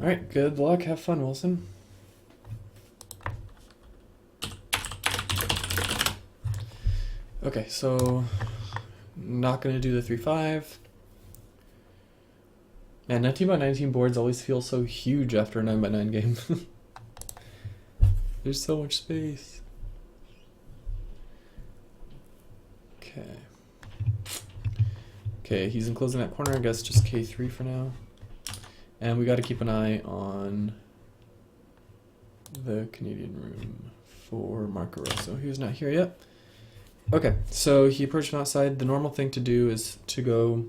Alright, good luck. Have fun, Wilson. Okay, so not going to do the 3-5. Man, 19x19 boards always feel so huge after a 9x9 game. There's so much space. Okay. Okay, he's enclosing that corner. I guess just K3 for now. And we got to keep an eye on the Canadian room for Marco Rosso. He's not here yet. Okay, so he approached from outside. The normal thing to do is to go...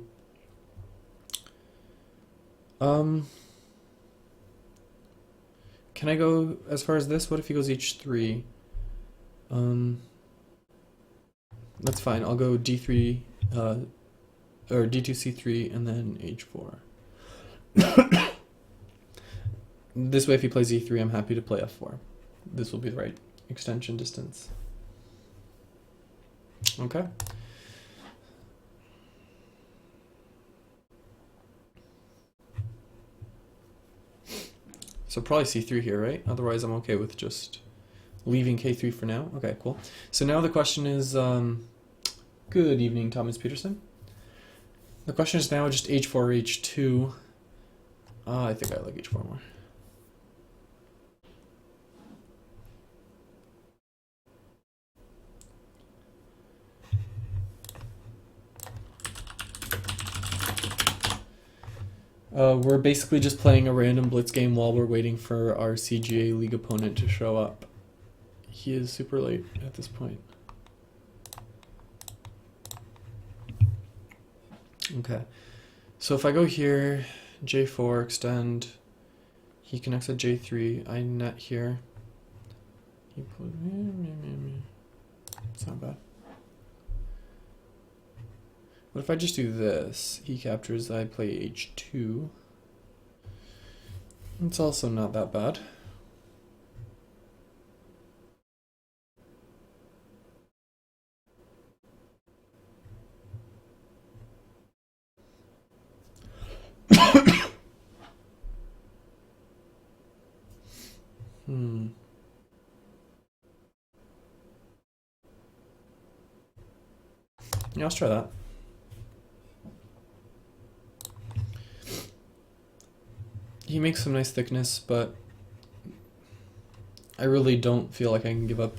Can I go as far as this? What if he goes H3? That's fine. I'll go D3, or D2, C3, and then H4. This way, if he plays E3, I'm happy to play F4. This will be the right extension distance. Okay. So probably C3 here, right? Otherwise, I'm okay with just leaving K3 for now. Okay, cool. So now the question is, good evening, Thomas Peterson. The question is now just H4, H2. I think I like H4 more. We're basically just playing a random blitz game while we're waiting for our CGA league opponent to show up. He is super late at this point. Okay, so if I go here, J4, extend, he connects at J3, I net here. He put, it's not bad. What if I just do this? He captures, I play H2. It's also not that bad. Yeah, let's try that. He makes some nice thickness, but I really don't feel like I can give up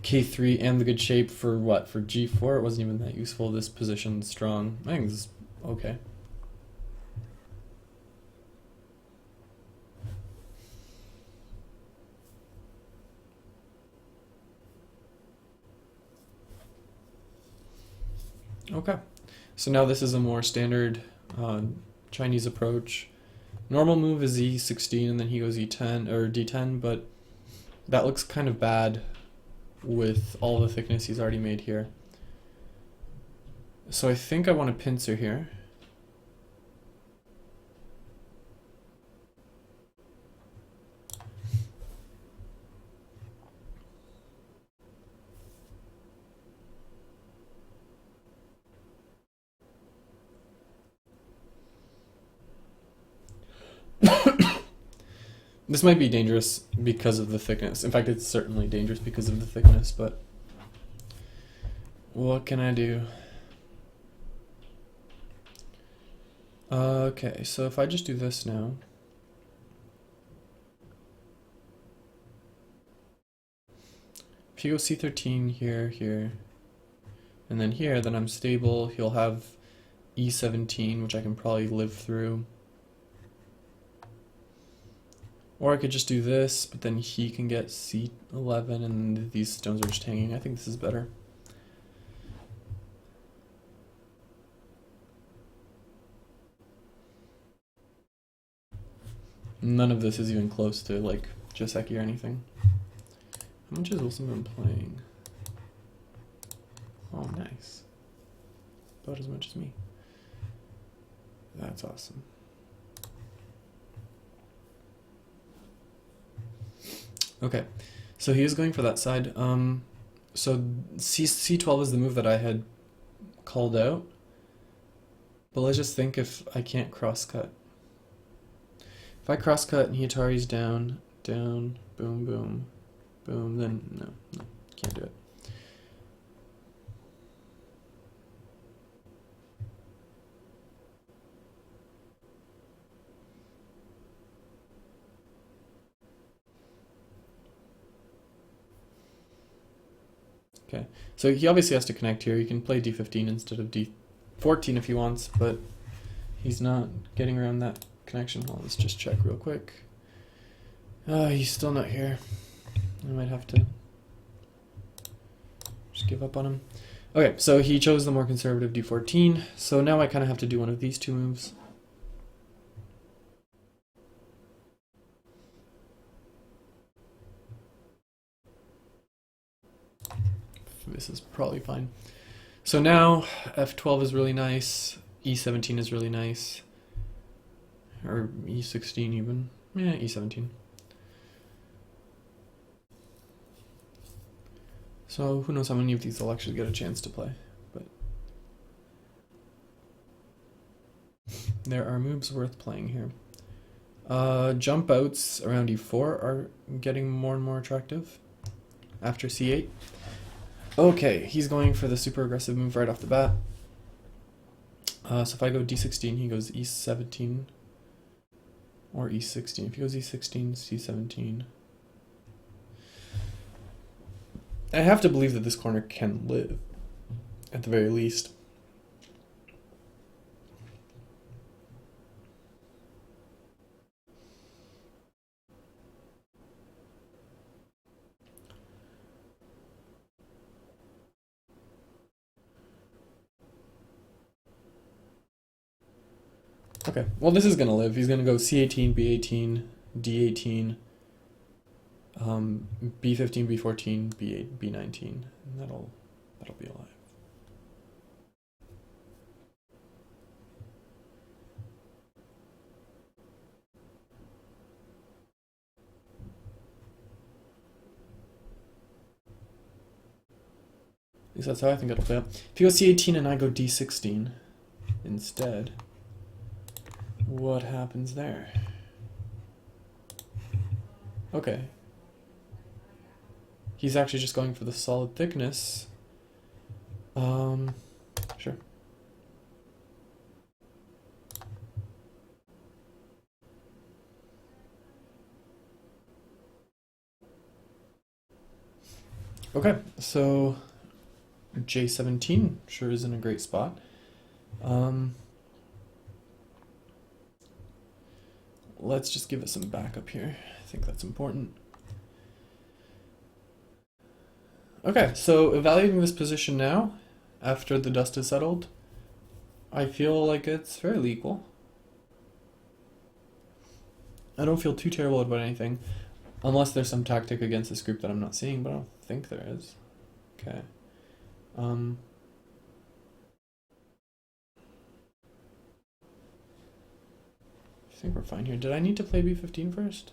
K3 and the good shape for what? For G4? It wasn't even that useful. This position's strong. I think this is okay. Okay, so now this is a more standard Chinese approach. Normal move is E16 and then he goes E10 or D10, but that looks kind of bad with all the thickness he's already made here. So I think I want a pincer here. This might be dangerous because of the thickness. In fact, it's certainly dangerous because of the thickness, but what can I do? Okay, so if I just do this now. If you go C13 here, here, and then here, then I'm stable. He'll have E17, which I can probably live through. Or I could just do this, but then he can get C11 and these stones are just hanging. I think this is better. None of this is even close to like Joseki or anything. How much has Wilson been playing? Oh, nice. About as much as me. That's awesome. Okay, so he is going for that side. So C12 is the move that I had called out. But let's just think if I can't cross cut. If I crosscut and he Atari's down, down, boom, boom, boom, then no, can't do it. Okay, so he obviously has to connect here. He can play d15 instead of d14 if he wants, but he's not getting around that connection. Well, let's just check real quick. He's still not here. I might have to just give up on him. Okay, so he chose the more conservative d14. So now I kind of have to do one of these two moves. This is probably fine. So now f12 is really nice. e17 is really nice. Or e16 even. Yeah, e17. So who knows how many of these I'll actually get a chance to play. But there are moves worth playing here. Jump outs around e4 are getting more and more attractive after c8. Okay, he's going for the super aggressive move right off the bat. So if I go d16, he goes e17 or e16. If he goes e16, c17. I have to believe that this corner can live, at the very least. Okay, well this is gonna live. He's gonna go c18, b18, d18, b15, b14, b8, b19, and that'll be alive. At least that's how I think it'll play out. If you go c18 and I go d16 instead, what happens there? Okay. He's actually just going for the solid thickness. Sure. Okay, so J17 sure is in a great spot. Let's just give it some backup here. I think that's important. Okay, so evaluating this position now, after the dust has settled, I feel like it's fairly equal. I don't feel too terrible about anything, unless there's some tactic against this group that I'm not seeing, but I don't think there is. Okay. I think we're fine here. Did I need to play b15 first?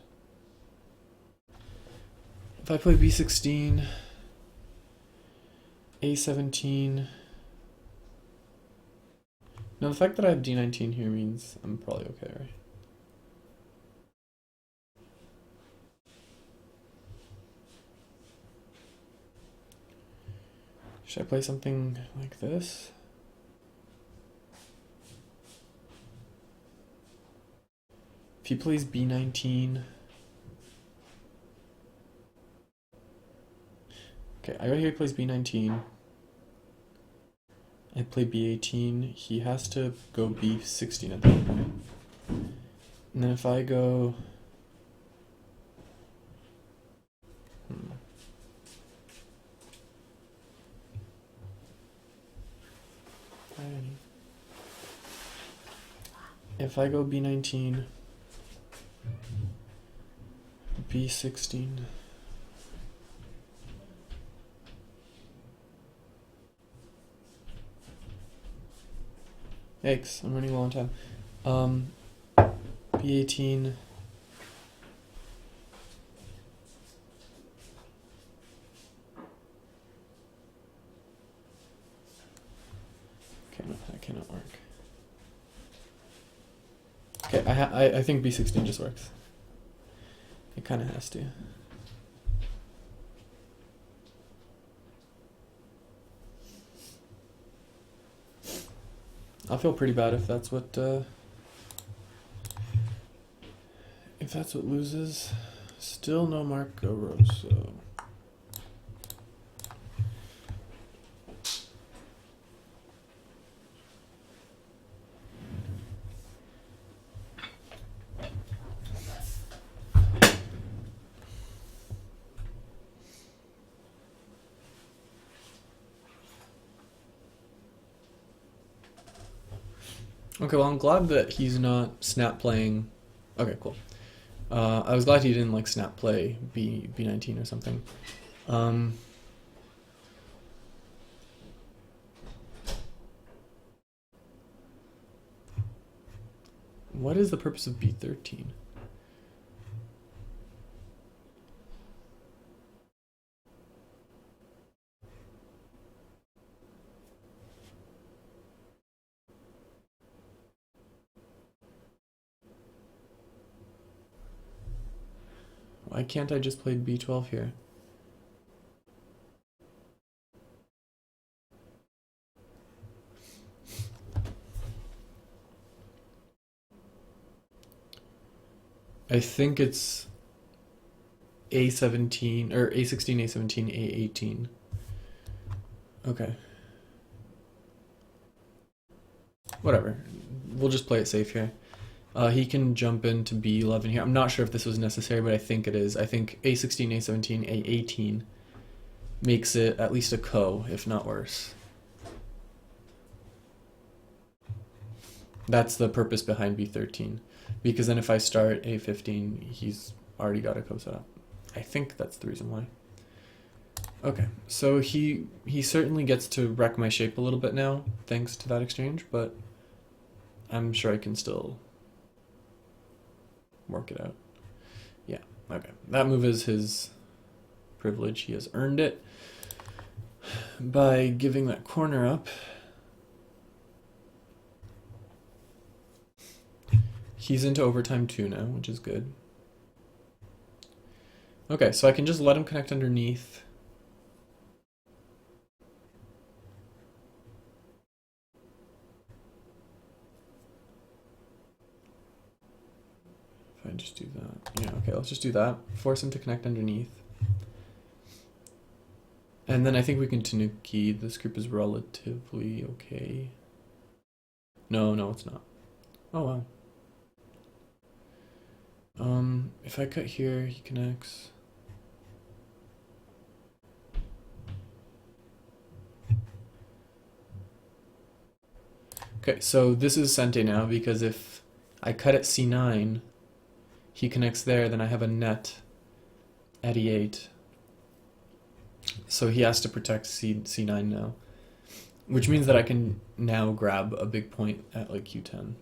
If I play b16, a17... Now the fact that I have d19 here means I'm probably okay, right? Should I play something like this? If he plays b19... Okay, I go here, he plays b19. I play b18. He has to go b16 at that point. And then if I go... If I go b19, b16... Yikes, I'm running low on time. B18. Okay, no, that cannot work. Okay, I I think b16 just works. It kind of has to. I'll feel pretty bad if that's what loses. Still no Marco Rosso. Okay, well, I'm glad that he's not snap playing. Okay, cool. I was glad he didn't like snap play B19 or something. What is the purpose of B13? Why can't I just play B12 here? I think it's A17 or A16, A17, A18. Okay. Whatever. We'll just play it safe here. He can jump into B11 here. I'm not sure if this was necessary, but I think it is. I think A16, A17, A18 makes it at least a ko, if not worse. That's the purpose behind B13. Because then if I start A15, he's already got a ko set up. I think that's the reason why. Okay, so he certainly gets to wreck my shape a little bit now, thanks to that exchange, but I'm sure I can still work it out. Yeah, okay. That move is his privilege. He has earned it by giving that corner up. He's into overtime 2 now, which is good. Okay, so I can just let him connect underneath. If I just do that. Yeah, okay, let's just do that. Force him to connect underneath. And then I think we can Tanuki. This group is relatively okay. No, it's not. Oh, wow. If I cut here, he connects. Okay, so this is Sente now, because if I cut at C9, he connects there, then I have a net at E8. So he has to protect C9 now, which means that I can now grab a big point at like Q10.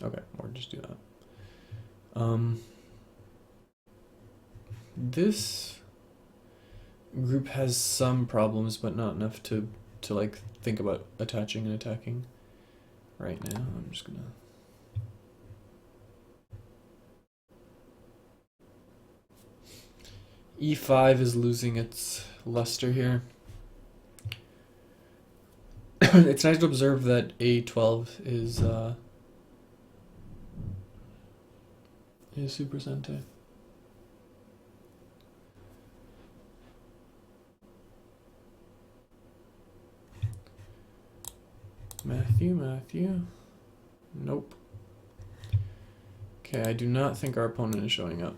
Okay, or just do that. This group has some problems, but not enough to like think about attaching and attacking right now. I'm just gonna E5 is losing its luster here. It's nice to observe that A12 is Super Sente. Matthew. Nope. Okay, I do not think our opponent is showing up.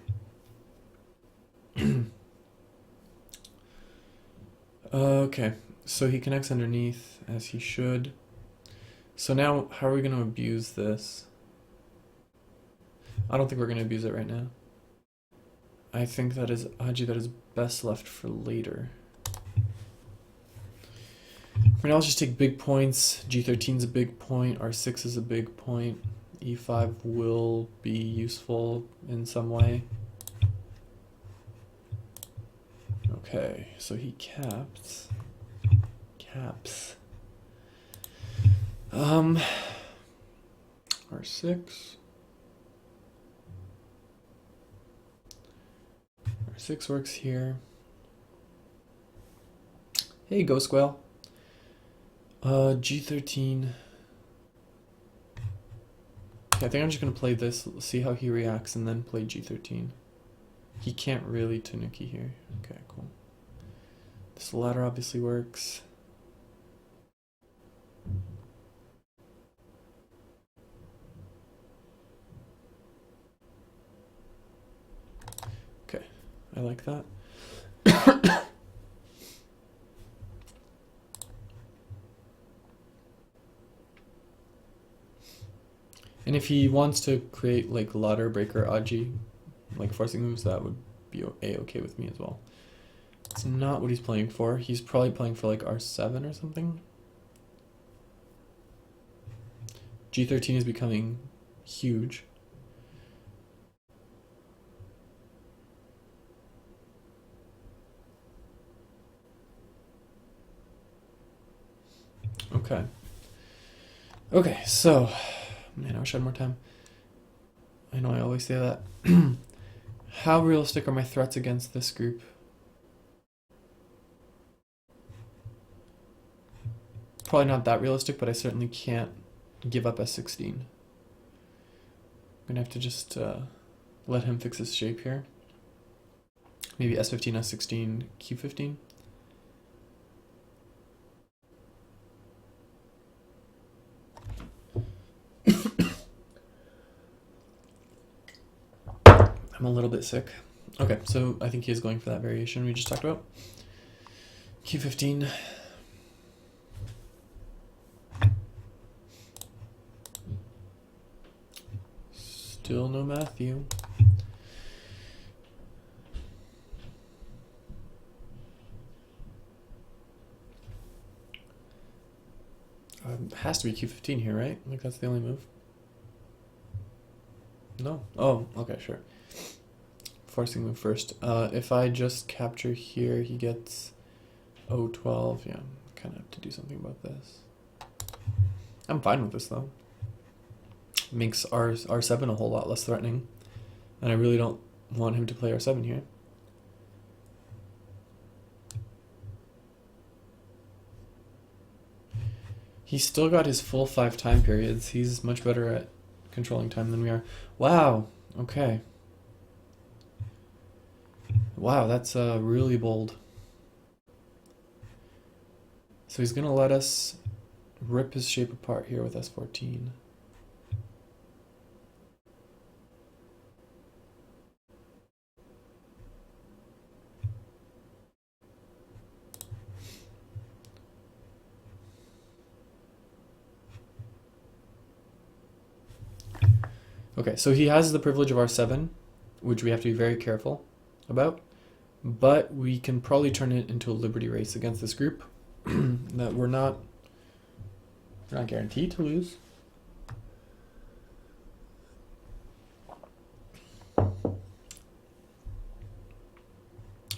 Okay, so he connects underneath, as he should. So now, how are we going to abuse this? I don't think we're going to abuse it right now. I think that is Haji, that is best left for later. For now, let's just take big points. G13 is a big point. R6 is a big point. E5 will be useful in some way. Okay, so he caps. R6. R6 works here. Hey, Ghost Squale. G13. Okay, I think I'm just going to play this, see how he reacts, and then play G13. He can't really Tanuki here. Okay, cool. This ladder obviously works. Okay, I like that. And if he wants to create like ladder breaker Aji, like forcing moves, that would be a-okay with me as well. It's not what he's playing for. He's probably playing for like R7 or something. G13 is becoming huge. Okay. Okay, so, man, I wish I had more time. I know I always say that. How realistic are my threats against this group? Probably not that realistic, but I certainly can't give up S16. I'm gonna have to just let him fix his shape here. Maybe S15, S16, Q15. I'm a little bit sick. Okay, so I think he is going for that variation we just talked about. Q15. Still no Matthew. Has to be Q15 here, right? Like that's the only move. No. Oh, okay, sure. Forcing move first. If I just capture here, he gets O12. Yeah, kind of have to do something about this. I'm fine with this though. Makes R7 a whole lot less threatening, and I really don't want him to play R7 here. He's still got his full 5 time periods. He's much better at controlling time than we are. Wow. Okay. Wow, that's really bold. So he's gonna let us rip his shape apart here with S14. Okay, so he has the privilege of R7, which we have to be very careful about, but we can probably turn it into a liberty race against this group that we're not guaranteed to lose.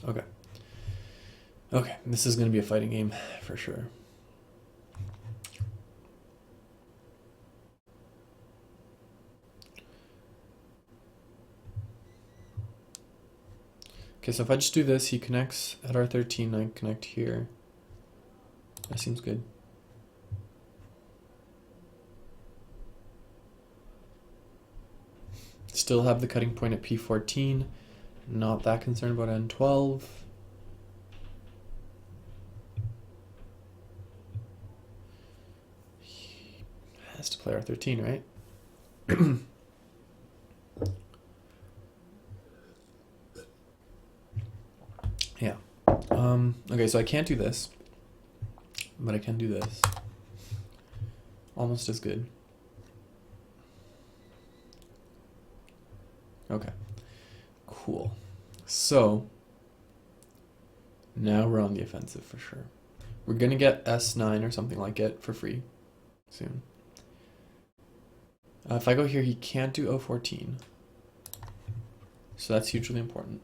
Okay. Okay, this is going to be a fighting game for sure. Okay, so if I just do this, he connects at R13, I connect here. That seems good. Still have the cutting point at P14. Not that concerned about N12. He has to play R13, right? Yeah. Okay, so I can't do this, but I can do this. Almost as good. Okay. Cool. So now we're on the offensive for sure. We're gonna get S9 or something like it for free soon. If I go here, he can't do O14. So that's hugely important.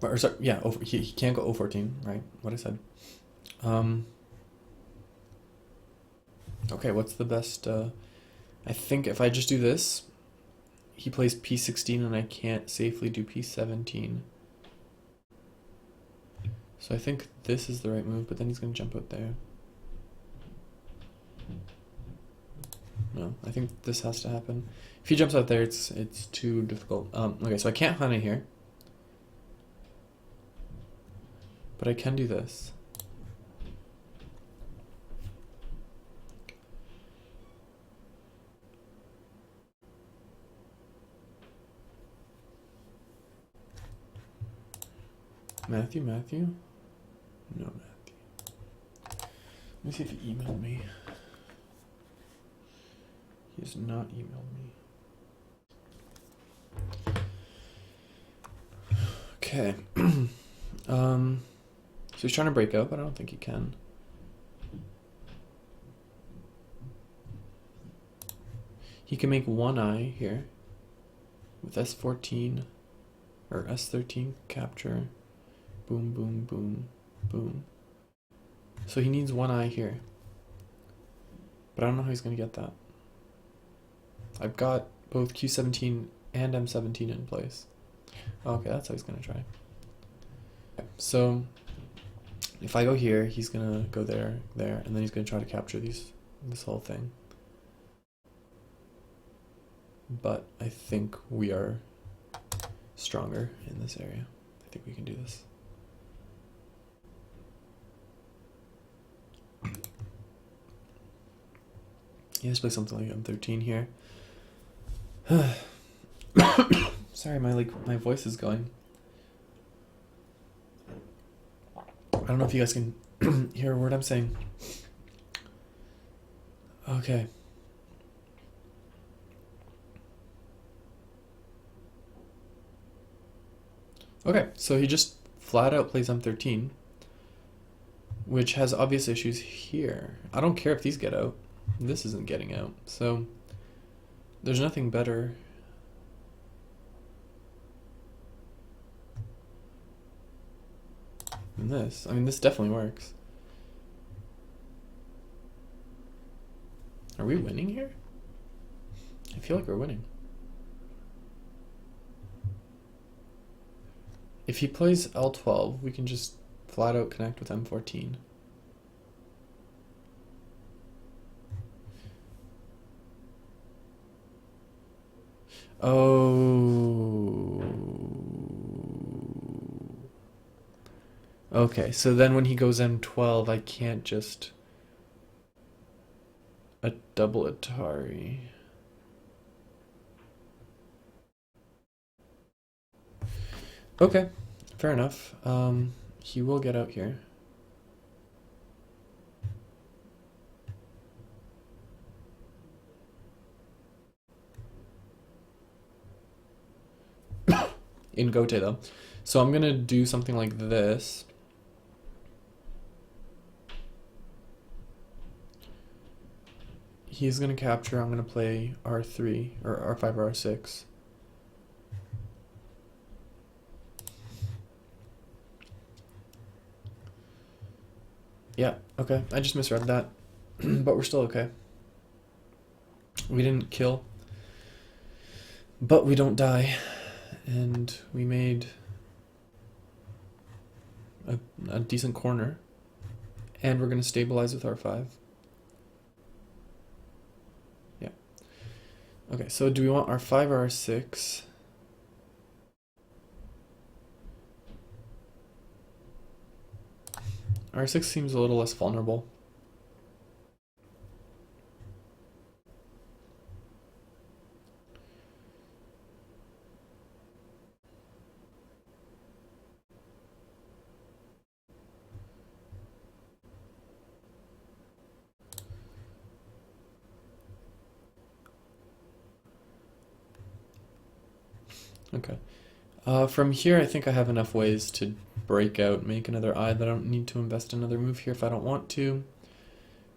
Or sorry, yeah, he can't go O14, right? What I said. Okay, what's the best? I think if I just do this, he plays p16 and I can't safely do p17. So I think this is the right move, but then he's going to jump out there. No, I think this has to happen. If he jumps out there, it's too difficult. Okay, so I can't hunt it here. But I can do this. Matthew? No, Matthew. Let me see if he emailed me. He has not emailed me. Okay. So he's trying to break out, but I don't think he can. He can make one eye here with S14 or S13 capture. Boom, boom, boom, boom. So he needs one eye here. But I don't know how he's going to get that. I've got both Q17 and M17 in place. Okay, that's how he's going to try. Okay, so if I go here, he's going to go there, and then he's going to try to capture this whole thing. But I think we are stronger in this area. I think we can do this. Yeah, let's play something like M13 here. Sorry, my voice is going. I don't know if you guys can hear a word I'm saying. Okay. Okay, so he just flat out plays M13, which has obvious issues here. I don't care if these get out. This isn't getting out, so there's nothing better. Than this. I mean, this definitely works. Are we winning here? I feel like we're winning. If he plays L12, we can just flat out connect with M14. Oh. Okay, so then when he goes M12, I can't just a double Atari. Okay, fair enough. He will get out here. In Gote though. So I'm gonna do something like this. He's gonna capture, I'm gonna play R3 or R5 or R6. Yeah, okay. I just misread that. But we're still okay. We didn't kill. But we don't die. And we made a decent corner. And we're going to stabilize with R5. Yeah. Okay, so do we want R5 or R6? R6 seems a little less vulnerable. Okay. From here, I think I have enough ways to break out, make another eye that I don't need to invest another move here if I don't want to.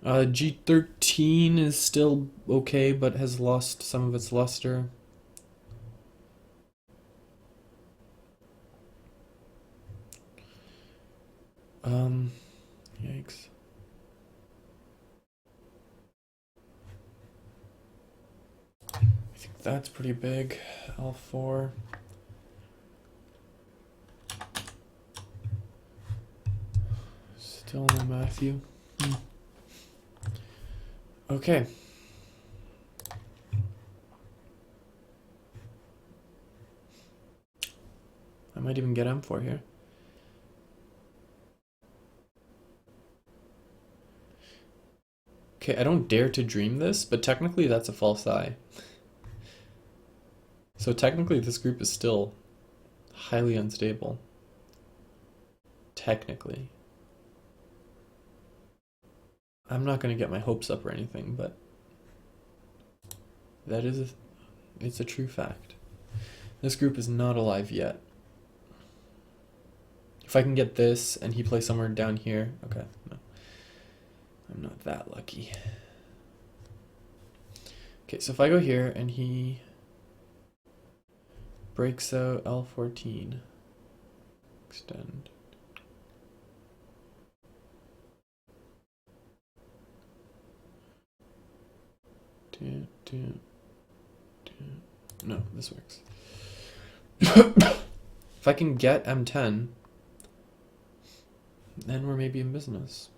G13 is still okay, but has lost some of its luster. Yikes. That's pretty big. L4. Still no Matthew. Okay. I might even get M4 here. Okay, I don't dare to dream this, but technically that's a false eye. So technically this group is still highly unstable. Technically. I'm not going to get my hopes up or anything, but that is it's a true fact. This group is not alive yet. If I can get this and he plays somewhere down here, okay, no. I'm not that lucky. Okay, so if I go here and he breaks out L14, extend. No, this works. If I can get M10, then we're maybe in business.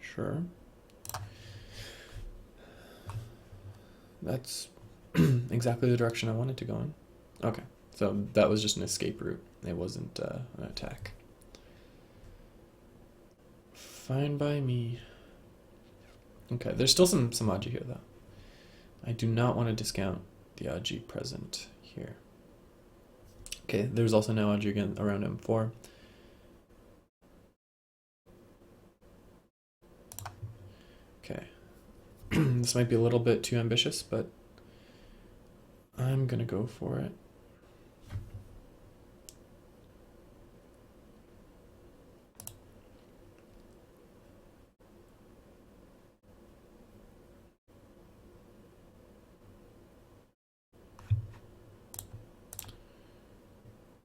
Sure. That's exactly the direction I wanted to go in. Okay, so that was just an escape route. It wasn't an attack. Fine by me. Okay, there's still some Aji here, though. I do not want to discount the Aji present here. Okay, there's also now Aji again around M4. Okay. This might be a little bit too ambitious, but I'm gonna go for it.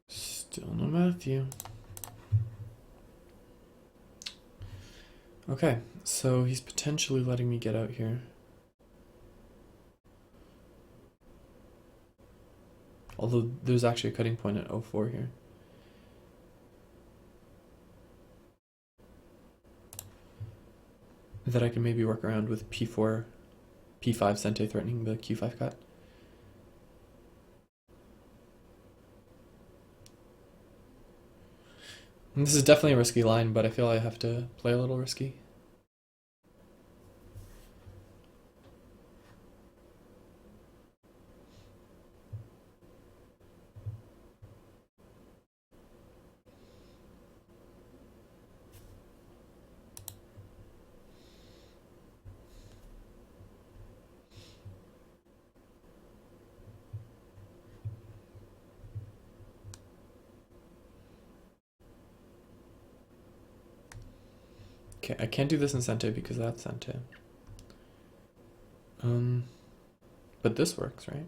Still no Matthew. Okay, so he's potentially letting me get out here. Although there's actually a cutting point at 04 here. That I can maybe work around with P4, P5 Sente threatening the Q5 cut. And this is definitely a risky line, but I feel I have to play a little risky. Okay, I can't do this in Sente because that's Sente. But this works, right?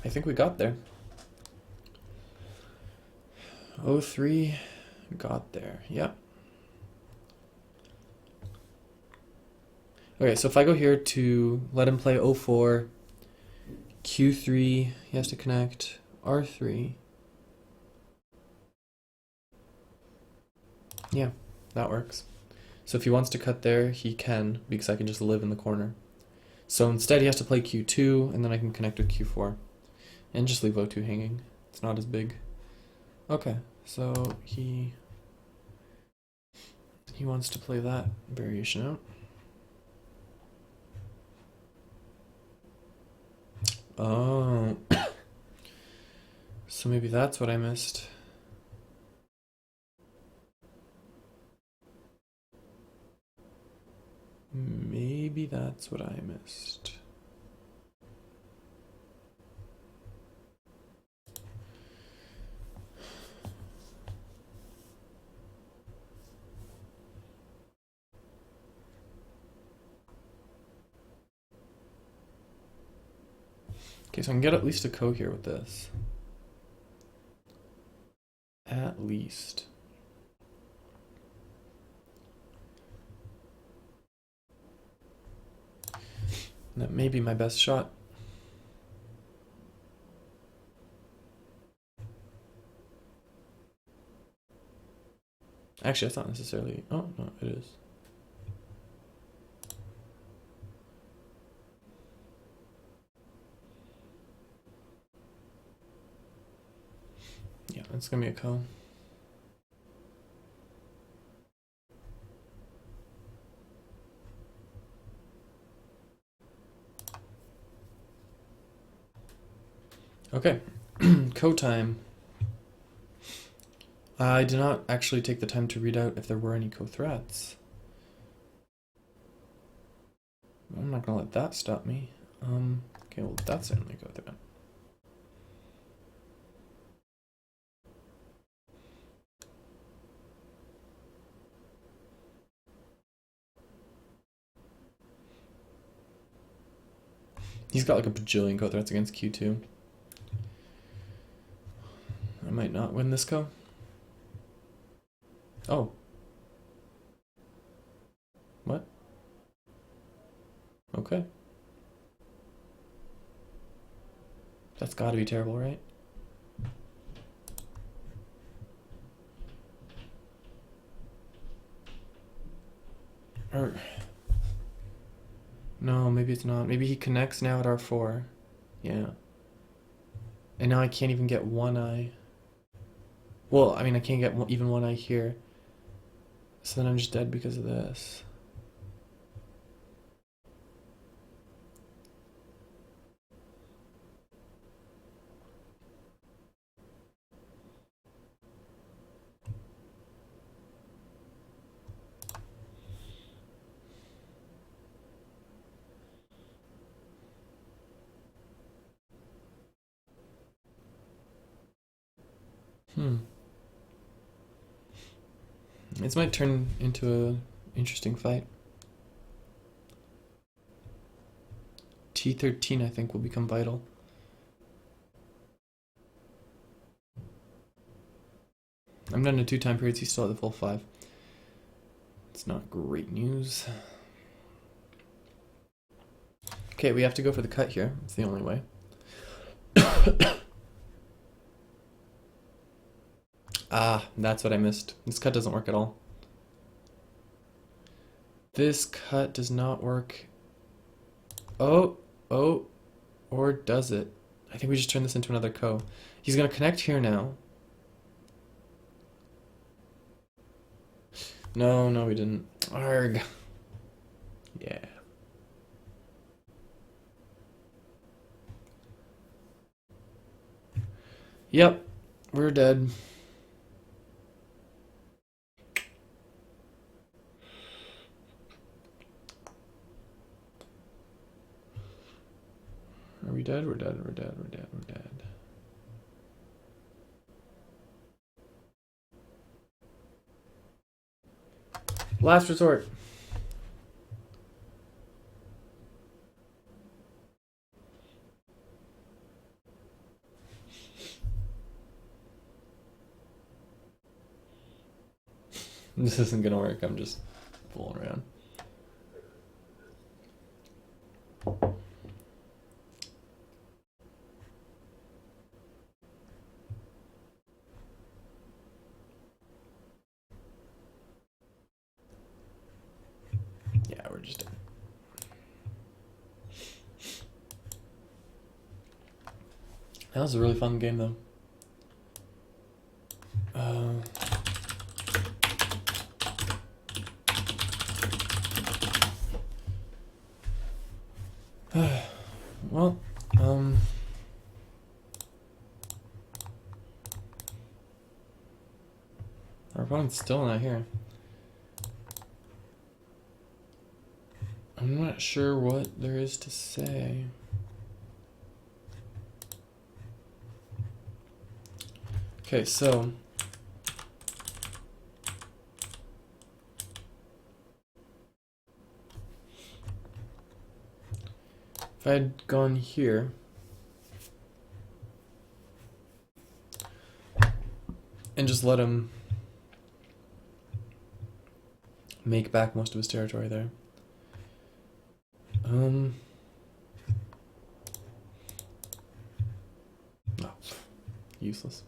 I think we got there. 03 got there, yep. Okay, so if I go here to let him play 04, Q3, he has to connect R3. Yeah, that works. So if he wants to cut there, he can, because I can just live in the corner. So instead he has to play Q2, and then I can connect with Q4. And just leave O2 hanging. It's not as big. Okay, so he wants to play that variation out. Oh. So maybe that's what I missed. Maybe that's what I missed. Okay, so I can get at least a co here with this. At least. That may be my best shot. Actually, that's not necessarily... Oh, no, it is. Yeah, it's gonna be a co. Okay, co time. I did not actually take the time to read out if there were any co-threats. I'm not gonna let that stop me. Okay, well, that's certainly a co-threat. He's got like a bajillion co-threats against Q2. I might not win this co. Oh. What? Okay. That's gotta be terrible, right? Or... No, maybe it's not. Maybe he connects now at R4. Yeah. And now I can't even get one eye. Well, I mean, I can't get even one eye here. So then I'm just dead because of this. This might turn into an interesting fight. T13, I think, will become vital. I'm done in 2 time periods. He's still at the full 5. It's not great news. Okay, we have to go for the cut here. It's the only way. Ah, that's what I missed. This cut doesn't work at all. This cut does not work. Oh, or does it? I think we just turned this into another co. He's gonna connect here now. No, we didn't. Arg. Yeah. Yep, we're dead. Are we dead? We're dead. Last resort. This isn't gonna work. I'm just fooling around. Yeah, we're just dead. That was a really fun game, though. Well, our opponent's still not here. I'm not sure what there is to say. Okay, so if I had gone here, and just let him make back most of his territory there. No, useless.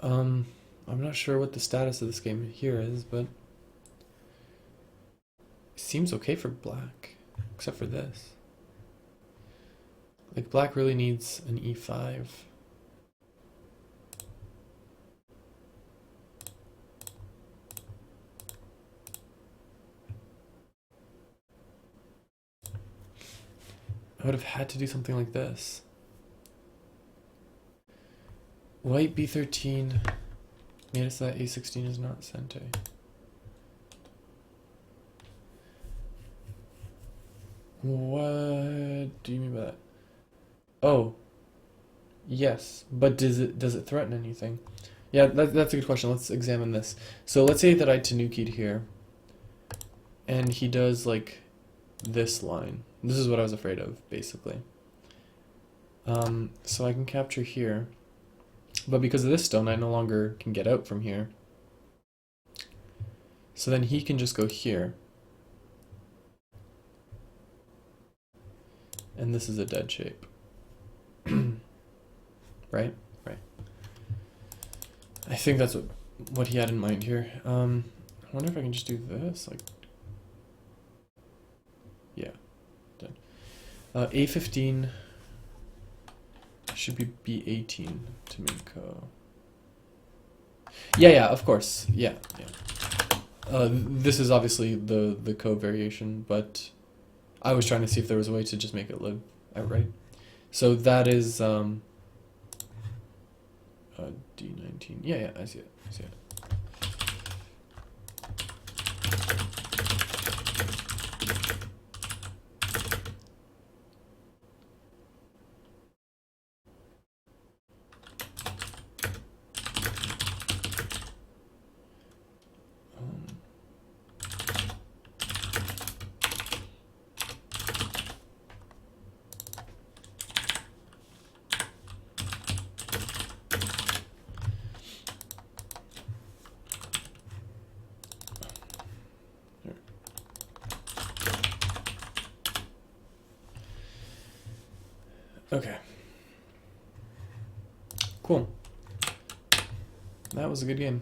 I'm not sure what the status of this game here is, but it seems okay for black, except for this. Like, black really needs an e5. I would have had to do something like this. White b13 made us that a16 is not sente. What do you mean by that? Oh, yes, but does it threaten anything? Yeah, that's a good question. Let's examine this. So let's say that I tanuki'd here, and he does like this line. This is what I was afraid of, basically. So I can capture here, but because of this stone, I no longer can get out from here. So then he can just go here. And this is a dead shape. Right? Right. I think that's what he had in mind here. I wonder if I can just do this, like, yeah, done. A15 should be B18 to make. Yeah, of course. Yeah. This is obviously the code variation, but I was trying to see if there was a way to just make it live outright. So that is D19. Yeah, I see it. Okay. Cool. That was a good game.